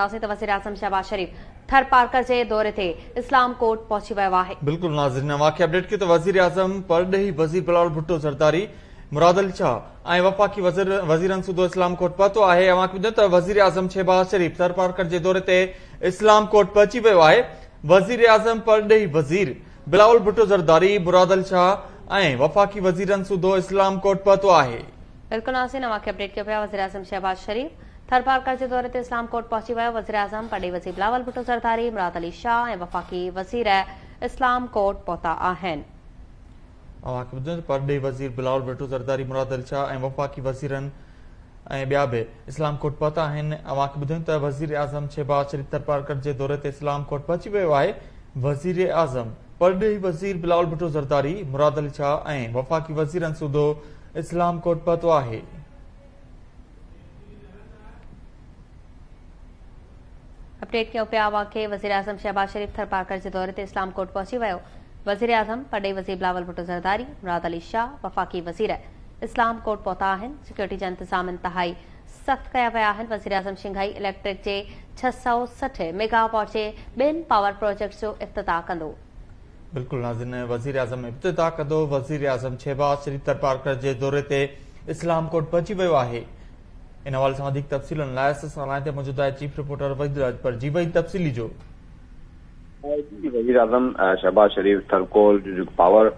वज़ीर आज़म शहबाज शरीफ थर पार्कर जे दौरे ते इस्लाम कोट पहुची वियो आहे। बिल्कुल नाज़रीन, वाक़िया अपडेट कयो त वज़ीर आज़म परॾेही वज़ीर बिलावल भुट्टो ज़रदारी, मुराद अली शाह ऐं वफ़ाक़ी वज़ीरनि सूदो इस्लाम कोट पहुतो आहे। अवांखे ॿुधायो त वज़ीर आज़म शहबाज शरीफ थर पार्कर जे दौरे ते इस्लाम कोट पहुची वियो आहे। वज़ीर आज़म परॾेही वज़ीर बिलावल भुट्टो ज़रदारी, मुराद अली शाह ऐं वफ़ाक़ी वज़ीरनि सूदो इस्लाम कोट पहुतो आहे। बिल्कुल नाज़रीन, अवांखे अपडेट कयो पिया वज़ीर आज़म शहबाज शरीफ थर पार्कर जे दौरे ते इस्लाम कोट पहुची वियो। वज़ीर आज़म परॾेही वज़ीर बिलावल भुट्टो ज़रदारी, मुराद अली शाह ऐं वफ़ाक़ी वज़ीर इस्लाम कोट पहुता आहिनि। अवांखे ॿुधायो त परॾेही वज़ीर बिलावल भुट्टो ज़रदारी, मुराद अली शाह ऐं वफ़ाक़ी वज़ीरनि ऐं ॿिया बि इस्लाम कोट पहुता आहिनि। अवांखे ॿुधायो त वज़ीर आज़म शहबाज शरीफ थर पार्कर जे दौरे ते इस्लाम कोट पहुची वियो आहे। वज़ीर आज़म परॾेही वज़ीर बिलावल भुट्टो ज़रदारी, मुराद अली शाह ऐं वफ़ाक़ी वज़ीरनि सूदो इस्लाम कोट पहुतो आहे। अपडेट कयो पिया वाक़े वज़ीर आज़म शहबाज शरीफ थर पार्कर जे दौरे ते इस्लाम कोट पहुची वियो। वज़ीर आज़म परॾेही वज़ीर बिलावल भुट्टो ज़रदारी, मुराद अली शाह, वफ़ाक़ी वज़ीर इस्लाम कोट पहुता आहिनि। सिक्योरिटी जा इंतज़ाम इंतहाई सख़्त कया विया आहिनि। वज़ीर आज़म शिंघाई इलेक्ट्रिक जे 660 मेगावाट जे ॿिनि पावर प्रोजेक्ट्स जो इफ़्तिताह कंदो। बिल्कुल नाज़रीन, वज़ीर आज़म इफ़्तिताह कंदो। वज़ीर आज़म शहबाज शरीफ थर पार्कर जे दौरे ते इस्लाम कोट पहुची वियो आहे। इन हवाले सां वधीक तफ़सीलुनि लाइ सालान ते मौजूद आहे चीफ रिपोर्टर वहीद राजपर। जी वही तफ़सीली जो वज़ीर आज़म शहबाज शरीफ थरकोल जो पावर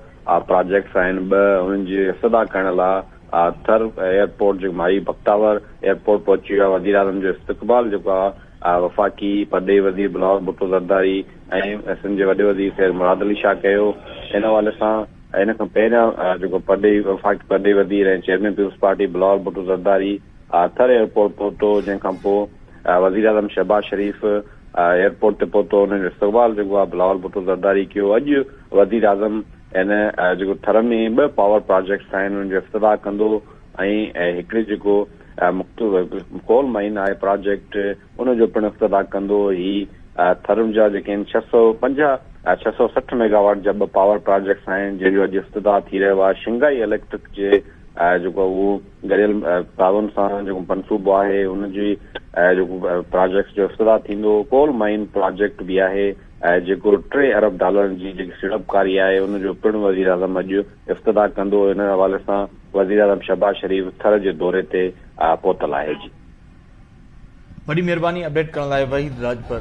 प्रोजेक्ट्स आहिनि ॿ, उन्हनि जी इफ़्तिताह करण लाइ थर एयरपोर्ट जो माई बख्तावर एयरपोर्ट पहुची वियो आहे। वज़ीर आज़म जो इस्तक़बाल जेको आहे वफ़ाक़ी परॾेही वज़ीर बिलावल भुट्टो ज़रदारी ऐं सिंध जे वॾे वज़ीर सैयद मुराद अली शाह कयो। इन हवाले सां इन खां पहिरियां जेको वफ़ाक़ी परॾेही वज़ीर ऐं चेयरमैन पीपुल्स पार्टी बिलावल भुट्टो ज़रदारी थर एयरपोर्ट पहुतो, जंहिंखां पोइ वज़ीर आज़म शहबाज शरीफ एयरपोर्ट ते पहुतो। हुनजो इस्तक़बाल जेको आहे बिलावल भुट्टो ज़रदारी कयो। अॼु वज़ीर आज़म इन जेको थर में ॿ पावर प्रोजेक्ट्स आहिनि उन्हनि जो इफ़्तिताह कंदो ऐं हिकिड़े जेको कोल माइन आहे प्रोजेक्ट उनजो पिणु इफ़्तिताह कंदो। ही थर जा जेके आहिनि 660 मेगावाट जा ॿ पावर प्रोजेक्ट्स आहिनि जंहिंजो अॼु इफ़्तिताह थी रहियो आहे। शिंघाई इलेक्ट्रिक जे जेको उहो गरियल ताउन सां जेको मनसूबो आहे हुनजी जेको प्रोजेक्ट्स जो इफ़्तिताह थींदो। कोल माइन प्रोजेक्ट बि आहे जेको $3 अरब जी जेकी सीड़पकारी आहे उनजो पिणु वज़ीर आज़म अॼु इफ़्तिताह कंदो। इन हवाले सां वज़ीर आज़म शहबाज शरीफ थर जे दौरे ते पहुतल आहे। जी वॾी महिरबानी अपडेट करण लाइ वहीद राजपर।